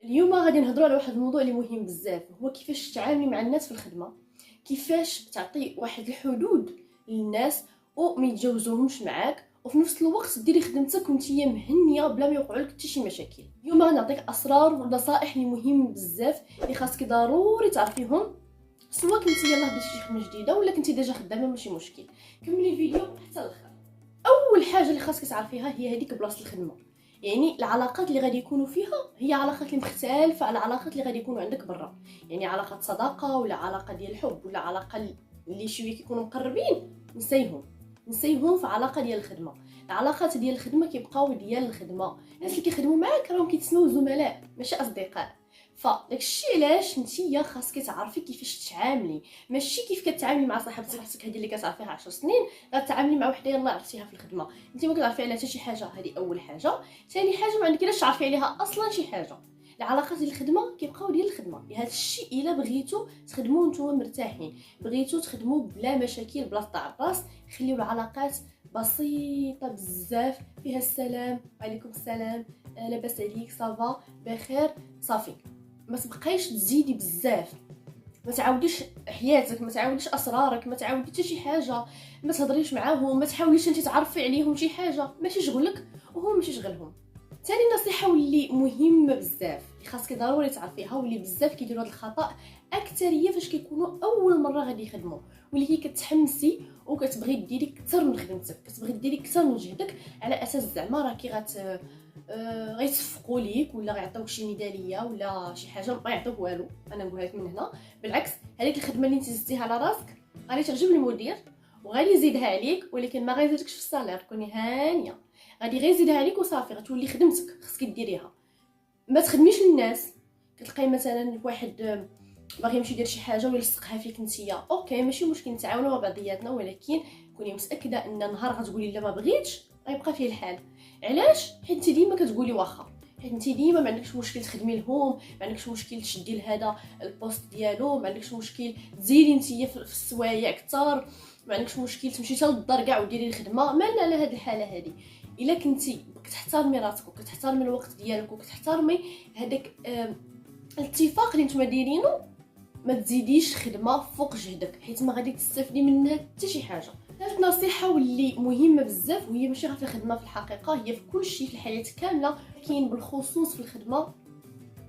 اليوم غادي نهضروا على واحد الموضوع اللي مهم بزاف، هو كيفاش تتعاملي مع الناس في الخدمه، كيفاش تعطي واحد الحدود للناس وما يتجاوزوهمش معاك، وفي نفس الوقت ديري خدمتك وانتي مهنيه بلا ما يوقعوا لك حتى شي مشاكل. اليوم غنعطيك اسرار ونصائح اللي مهم بزاف اللي خاصك ضروري تعرفيهم، سواء كنتي يلاه بديتي شي خدمه جديده ولا كنتي ديجا خدامه ماشي مشكل. كملي الفيديو حتى الاخر. اول حاجه اللي خاصك تعرفيها هي هذيك بلاصه الخدمه، يعني العلاقات اللي غادي يكونوا فيها هي علاقات اللي مختلفه على العلاقات اللي غادي يكونوا عندك برا، يعني علاقه صداقه ولا علاقه ديال الحب ولا علاقه اللي شويه كيكونوا مقربين، نسيهم في علاقه ديال الخدمه. العلاقات ديال الخدمه كيبقاو ديال الخدمه، الناس اللي كيخدموا معاك راهم كيتسموا زملاء ماشي اصدقاء. فداكشي علاش نتيا خاصك تعرفي كيفاش تتعاملي، ماشي كيف كتعاملي مع صاحبتك هذه اللي كتعرفيها 10 سنين غتعاملي مع وحده يلاه عرفتيها في الخدمه. انت ما كتعرفي عليها حتى شي حاجه، هذه اول حاجه. ثاني حاجه ما عندك علاش تعرفي عليها اصلا شي حاجه. العلاقات ديال الخدمه كيبقاو ديال الخدمه، لهذا الشيء الا بغيتو تخدموا نتوما مرتاحين، بغيتو تخدموا بلا مشاكل بلا طاع الراس، خليو العلاقات بسيطه بزاف، فيها السلام وعليكم السلام، لاباس عليك صافا بخير صافي. ما تبقايش تزيدي بزاف، ما تعاوديش حياتك، ما تعاوديش اسرارك، ما تعاودي حتى شي حاجه، ما تهضريش معاهم، ما تحاوليش انت تعرفي عليهم شي حاجه ماشي شغلك وهو ماشي شغلهم. ثاني نصيحه واللي مهمه بزاف اللي خاصك ضروري تعرفيها، واللي بزاف كيديروا هذا الخطا اكثريه فاش كيكونوا اول مره غادي يخدموا، واللي هي كتحمسي وكتبغي ديري اكثر من خدمتك، كتبغي ديري اكثر من جهدك على اساس زعما راكي غيتصفقوا ليك ولا غيعطيوك شي ميداليه ولا شي حاجه. ما يعطيوك والو، انا نقولها لك من هنا، بالعكس هذيك الخدمه اللي انت زدتيها على راسك غادي تعجب المدير وغادي يزيدها عليك، ولكن ما غيزيدكش في السالير، كوني هانيه، غادي غير يزيدها عليك وصافي، غتولي خدمتك خصك ديريها. ما تخدميش الناس، كتلقاي مثلا واحد باغي يمشي يدير شي حاجه ويلصقها فيك نتيا، اوكي ماشي مشكل نتعاونوا مع بعضياتنا، ولكن كوني متاكده ان نهار غتقولي لا ما بغيتش غيبقى فيه الحال. علاش؟ حيت انت ديما كتقولي واخا، حيت انت ديما ما عندكش مشكل تخدمي لهم، ما عندكش مشكل تشدي لهذا البوست ديالو، ما عندكش مشكل تزيدي نتيا في السوايع اكثر، ما عندكش مشكل تمشي حتى للدار كاع وديري الخدمه. مالنا على هذه الحاله هذه؟ الا كنتي كتحترمي راسك وكتحترمي الوقت ديالك وكتحترمي هذاك الاتفاق اللي نتوما دايرينو، ما تزيديش خدمه فوق جهدك، حيت ما غادي تستافدي منها حتى شي حاجه. ثالث نصيحه واللي مهمه بزاف، وهي ماشي غير في الخدمه، في الحقيقه هي في كل شيء في الحياه كامله، كاين بالخصوص في الخدمه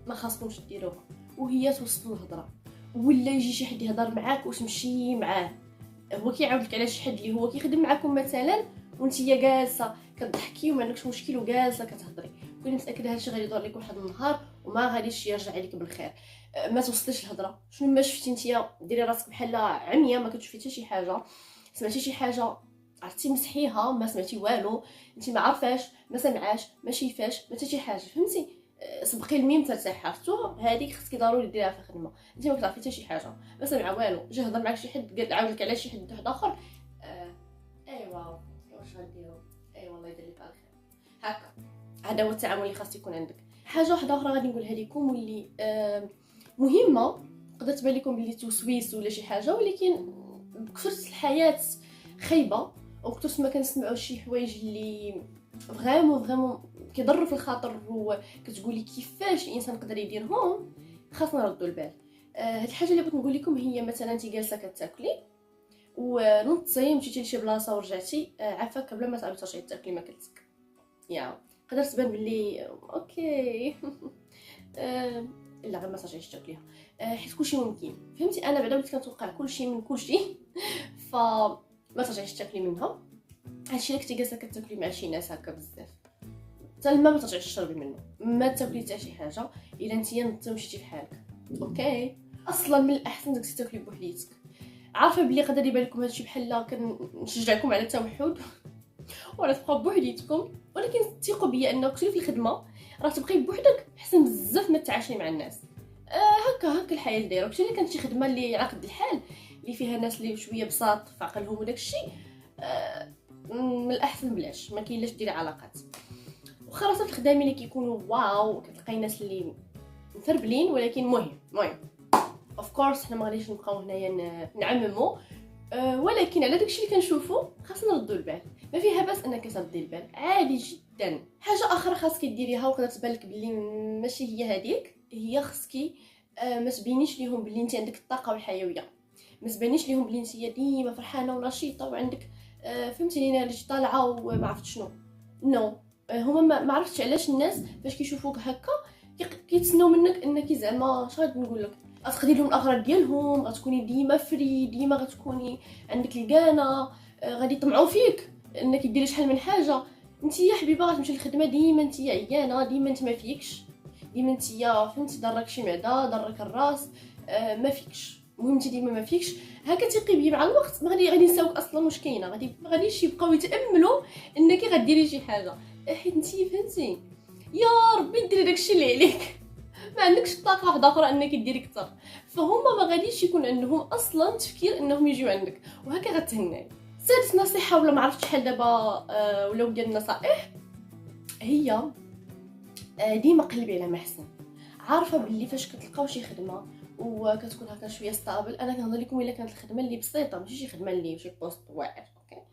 ما خاصكمش ديروها، وهي توسطوا الهضره. ولا يجي شي حد يهضر معاك وتمشي معاه، هو كيعاود لك على شي حد اللي هو كيخدم معاكم مثلا وانتيا جالسه كتضحكي وما عندكش مشكل وجالسه كتهضري، كوني متاكده هادشي غادي يدور لك واحد النهار وما غاديش يرجع عليك بالخير. ما توصليش الهضره، شنو ما شفتي نتيا ديري راسك بحال عمية ما كتشوفي حتى شي حاجه، سمعتي شي حاجه عرفتي مسحيها، ما سمعتي والو، انت ما عارفاش ما سمعاش ما شايفاش ما حتى شي حاجه، فهمتي؟ سبقي الميم ترتاح، عرفتو؟ هذيك خصك ضروري ديريها في الخدمه. انت ما كتعرفي حتى شي حاجه، ما سمع والو، جا هضر معاك شي حد قال عاود لك على شي حد واحد اخر، ايوا واش غنديروا، اي والله يدير لك الخير. هكا هذا هو التعامل اللي خاص يكون عندك. حاجه واحده اخرى غادي نقولها لكم واللي مهمه، تقدر تبان لكم بلي توسويس ولا شي حاجه، ولكن بكثرة الحياه خايبه وبكثرة ما كنسمعوا شي حوايج اللي فريمون كيضروا في الخاطر وكتقولي كيفاش الانسان يقدر يديرهم، خاصنا نردوا البال. هاد الحاجه اللي بغيت نقول لكم هي مثلا انت جالسه كتاكلي ونطي مشيتي لشي بلاصه ورجعتي عافاك بلا ما تعاودي ترجعي تاكلي ماكلتك، يا قدر تبان بلي اوكي الا غير ما ترجعيش تاكليها، حيت كلشي ممكن، فهمتي؟ انا بعدا وليت كنتوقع كلشي من كلشي فما ترجعيش تاكلي منها. هادشي اللي كنتي جالسه كتاكلي مع شي ناس هكا بزاف، حتى الماء ما ترجعيش تشربي منه، ما تاكلي حتى شي حاجه الا نتيا نضتي ومشيتي بحالك، اوكي؟ اصلا من الاحسن داك تاكلي بوحديتك. عارفه بلي قدر يبان لكم هادشي بحال كنشجعكم على التوحد ولا تبقاو بوحديتكم، ولكن ثقوا بيا انه كنتي في الخدمه راه تبقاي بوحدك احسن بزاف ما تعاشري مع الناس. هكا الحياه دايره. كنتي اللي كانت شي خدمه اللي على قد الحال اللي فيها ناس اللي شويه بساط في عقلهم وداك الشيء، من الاحسن بلاش، ما كاين لاش ديري علاقات. وخاصه في الخدامين اللي كيكونوا واو كتلقاي ناس اللي مثربلين، ولكن مهم اوف كورس حنا ما غاديش نبقاو هنايا نعمموا، ولكن على داكشي اللي كنشوفوا خاصنا نردوا البال، ما فيها باس انك تردي البال، عادي جدا. حاجه اخرى خاصك ديريها وقدر تبان لك بلي ماشي هي هذيك، هي خصكي ما تبينيش ليهم بلي انت عندك الطاقه والحيويه، ما تبانيش ليهم بلي انت ديما فرحانه ونشيطه وعندك فهمتيني انرجي طالعه وما عرفت شنو. نو هما ما عرفتش علاش الناس فاش كيشوفوك هكا كيتسناو منك انك زعما شغاد نقول لك غتخدي لهم الاغراض ديالهم، غتكوني ديما فري، ديما غتكوني عندك الكانه، غادي يطمعوا فيك انك ديري شحال من حاجه. انت يا حبيبه غتمشي للخدمه ديما انت عيانه، ديما انت ما فيكش، ديما انت فهمتي ضرك شي معده، ضرك الراس، ما فيكش. المهم انت ديما ما فيكش هكا تيقي بيه. مع الوقت ما غادي ينساوك اصلا واش كاينه، ما غاديش يبقاو يتاملوا انك غديري شي حاجه، حيت انت فهمتي يا ربي ديري داكشي اللي عليك، ما عندكش طاقه واحده اخرى انك ديري اكثر. فهما ما غاديش يكون عندهم اصلا تفكير انهم يجيو عندك، وهكا غتهناي. سادس نصيحه ولا ما عرفتش شحال دابا ولاو ديال النصائح، هي ديما قلبي على ما احسن. عارفه باللي فاش كتلقاو شي خدمه وكتكون هكا شويه ستابل، انا كنهضر لكم الا كانت الخدمه اللي بسيطه، ماشي شي خدمه اللي شي بوست واعر، اوكي،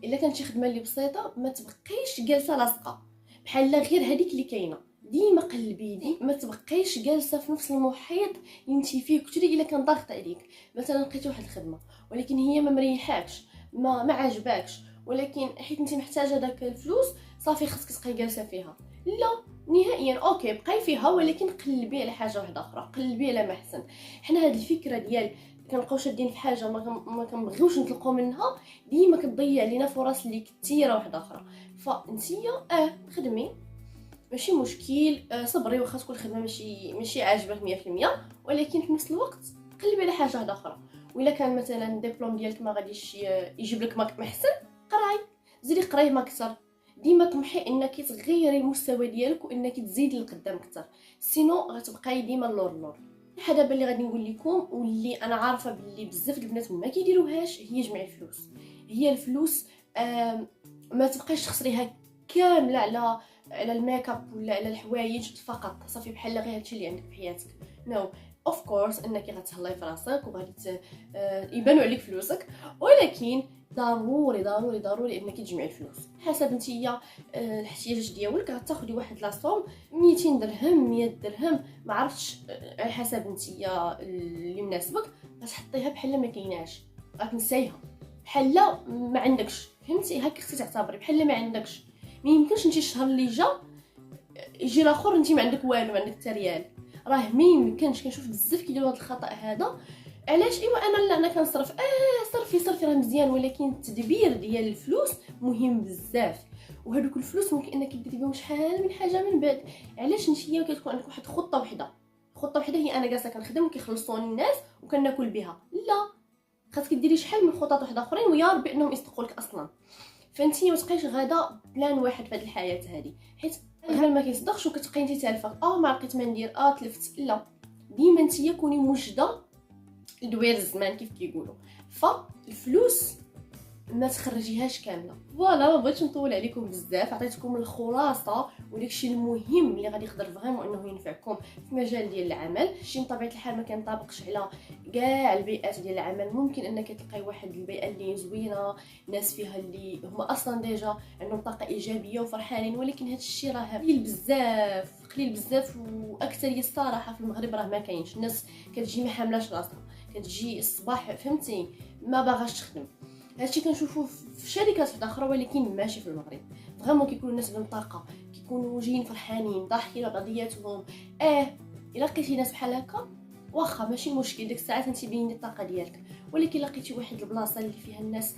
الا كانت شي خدمه اللي بسيطه ما تبقيش جالسه لاصقه بحال غير هذيك اللي كاينه. ديما قلبي دي ما تبقيش جالسه في نفس المحيط اللي انت فيه كثري. الا كان ضاغط عليك مثلا لقيتي واحد الخدمه ولكن هي ما مريحاكش، ما عجباكش، ولكن حيت انت محتاجه داك الفلوس صافي خصك تبقاي جالسه فيها، لا نهائيا. اوكي بقاي فيها ولكن قلبي على حاجه واحده اخرى، قلبي على ما احسن. حنا هاد الفكره ديال كنبقاو شادين في حاجه ما كنبغيوش نطلقوا منها، ديما كتضيع لينا فرص اللي كثيره واحده اخرى. فانتيا خدمي ماشي مشكل، صبري واخا تكون الخدمه ماشي عاجبك 100%، ولكن في نفس الوقت قلبي على حاجه واحده اخرى. وإلا كان مثلا الدبلوم ديالك ما غاديش يجيب لك ماك محسن، قراي، زيدي قراي ما اكثر. ديما طمحي انك تغيري المستوى ديالك وانك تزيدي لقدام اكثر، سينو غتبقاي ديما اللور. الحاجه دابا اللي غادي نقول لكم واللي انا عارفه باللي بزاف البنات ما كيديروهاش، هي جمع الفلوس. هي الفلوس ما تبقايش تخسريها كامله على الميك اب ولا على الحوايج فقط، صافي بحال غير هادشي اللي عندك في حياتك. نو اوف كورس انك غتهلاي في راسك وغادي يبانوا عليك فلوسك، ولكن ضروري ضروري ضروري انك تجمعي الفلوس حسب نتيا الاحتياجات ديالك. غتاخدي واحد لاصوم 200 درهم 100 درهم ما عرفتش، على حسب نتيا اللي مناسبك، غتحطيها بحال ما كايناش، غتنسيها بحال ما عندكش. فهمتي هكا خصك تعتبري بحال ما عندكش. ما يمكنش انت الشهر اللي يجي الاخر انت ما عندك والو، ما عندك حتى ريال، راه ما يمكنش. كنشوف بزاف كيديروا هذا الخطا هذا. علاش؟ ايوا انا كنصرف، صرفي راه مزيان، ولكن التدبير ديال الفلوس مهم بزاف. وهذوك الفلوس ممكن انك ديري بهم شحال من حاجه من بعد. علاش نتيا كتكون عندك واحد خطه وحده هي انا جالسه كنخدم وكيخلصوني الناس وكناكل بها؟ لا، خاصك ديري شحال من خطط واحده اخرين ويا ربي انهم يصدقوا لك اصلا. فانتي ما تبقايش غادا بلان واحد في هذه الحياه هذه، حيت غير ما كيصدقش وكتبقاي انت تالفه ما لقيت ما ندير تلفت. لا، ديما نتيا كوني موجده لدوير الزمان كيف كيقولوا. فالفلوس ما تخرجيهاش كامله. فوالا ما بغيتش نطول عليكم بزاف، عطيتكم الخلاصه وداكشي المهم اللي غادي يقدر فريمون انه ينفعكم في مجال ديال العمل. شي بطبيعه الحال ما كينطبقش على كاع البيئات ديال العمل. ممكن انك تلقاي واحد البيئه اللي زوينه، ناس فيها اللي هما اصلا ديجا عندهم طاقه ايجابيه وفرحانين، ولكن هذا الشيء راه قليل بزاف واكثريه الصراحه في المغرب راه ما كاينش. الناس كتجي ما حاملاش راسها، كتجي الصباح فهمتي ما باغاش تخدم. هادشي كنشوفوه في شركات اخرى ولكن ماشي في المغرب. فريمون كيكونوا الناس عندهم طاقه، كيكونوا جايين فرحانين ضاحكين على بعضياتهم. الا لقيتي ناس بحال هكا واخا ماشي مشكل، ديك الساعات انت بيني الطاقه ديالك. ولكن لقيتي واحد البلاصه اللي فيها الناس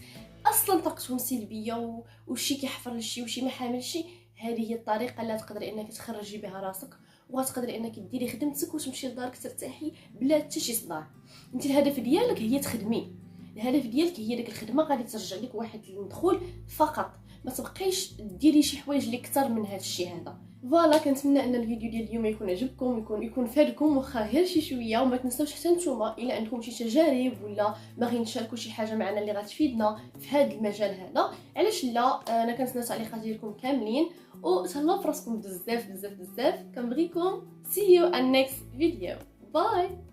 اصلا طاقتهم سلبيه وشي كيحفر لشي وشي ما حامل شي، هذه هي الطريقه اللي تقدري انك تخرجي بها راسك وغتقدري انك ديري خدمتك وتمشي لدارك ترتاحي بلا حتى شي صداع. انت الهدف ديالك هي تخدمي، الهدف ديالك هي ديك الخدمه غادي ترجع لك واحد المدخول فقط، ما تبقيش ديري شي حوايج اللي اكثر من هذا الشيء هذا. فوالا كنتمنى ان الفيديو ديال اليوم يكون عجبكم، يكون فادكم واخا غير شي شويه. وما تنساوش حتى نتوما الا عندكم شي تجارب ولا باغيين تشاركوا شي حاجه معنا اللي غتفيدنا في هذا المجال هذا، علاش لا. انا كنتسنى التعليقات ديالكم كاملين وتهلاو فراسكم بزاف بزاف بزاف. كنبغيكم. see you on next video. bye.